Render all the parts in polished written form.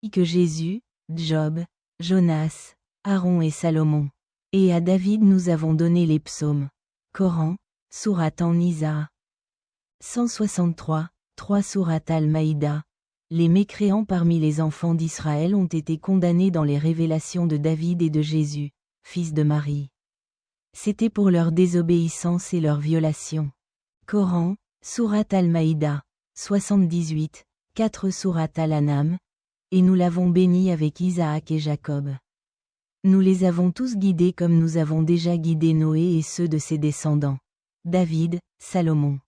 que Jésus, Job, Jonas, Aaron et Salomon. Et à David nous avons donné les psaumes. Coran, Sourate An-Nisa. 163, 3 Sourate Al-Maïda. Les mécréants parmi les enfants d'Israël ont été condamnés dans les révélations de David et de Jésus, fils de Marie. C'était pour leur désobéissance et leur violation. Coran, Sourate Al-Maïda, 78, 4 Sourate Al-An'am. Et nous l'avons béni avec Isaac et Jacob. Nous les avons tous guidés comme nous avons déjà guidé Noé et ceux de ses descendants. David, Salomon,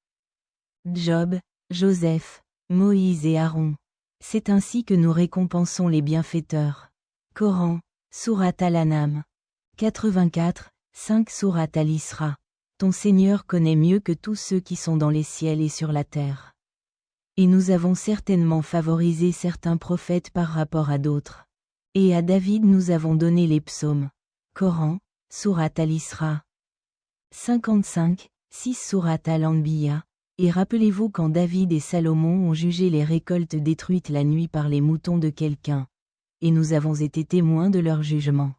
Job, Joseph, Moïse et Aaron. C'est ainsi que nous récompensons les bienfaiteurs. Coran, Sourate Al-An'am. 84, 5 Sourate Al-Isra. Ton Seigneur connaît mieux que tous ceux qui sont dans les ciels et sur la terre. Et nous avons certainement favorisé certains prophètes par rapport à d'autres. Et à David nous avons donné les psaumes. Coran, Sourate Al-Isra. 55, 6 Sourate Al-Anbiya. Et rappelez-vous quand David et Salomon ont jugé les récoltes détruites la nuit par les moutons de quelqu'un. Et nous avons été témoins de leur jugement.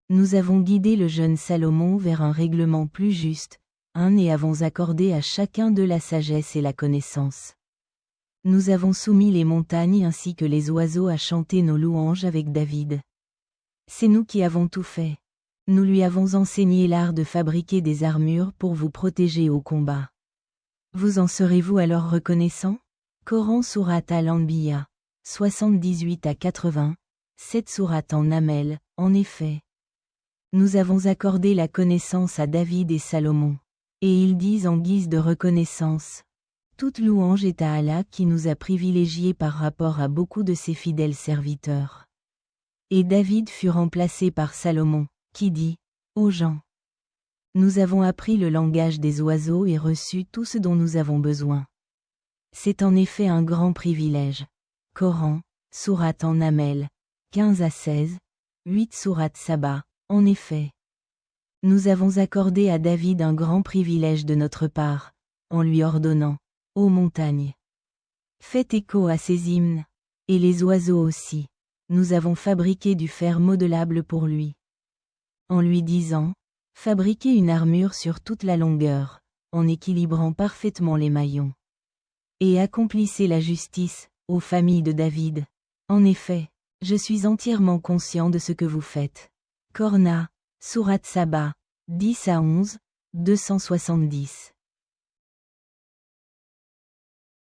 Nous avons guidé le jeune Salomon vers un règlement plus juste, et avons accordé à chacun d'eux la sagesse et la connaissance. Nous avons soumis les montagnes ainsi que les oiseaux à chanter nos louanges avec David. C'est nous qui avons tout fait. Nous lui avons enseigné l'art de fabriquer des armures pour vous protéger au combat. Vous en serez-vous alors reconnaissant? Coran Sourate Al-Anbiya, 78 à 80, 7 Sourate An-Naml, en effet. Nous avons accordé la connaissance à David et Salomon. Et ils disent en guise de reconnaissance. Toute louange est à Allah qui nous a privilégiés par rapport à beaucoup de ses fidèles serviteurs. Et David fut remplacé par Salomon, qui dit, aux gens. Nous avons appris le langage des oiseaux et reçu tout ce dont nous avons besoin. C'est en effet un grand privilège. Coran, Sourate An-Naml, 15 à 16, 8 Sourate Saba, en effet. Nous avons accordé à David un grand privilège de notre part, en lui ordonnant, ô montagnes, faites écho à ces hymnes, et les oiseaux aussi, nous avons fabriqué du fer modelable pour lui. En lui disant, fabriquez une armure sur toute la longueur, en équilibrant parfaitement les maillons. Et accomplissez la justice, ô famille de David. En effet, je suis entièrement conscient de ce que vous faites. Corna, Sourate Saba, 10 à 11, 270.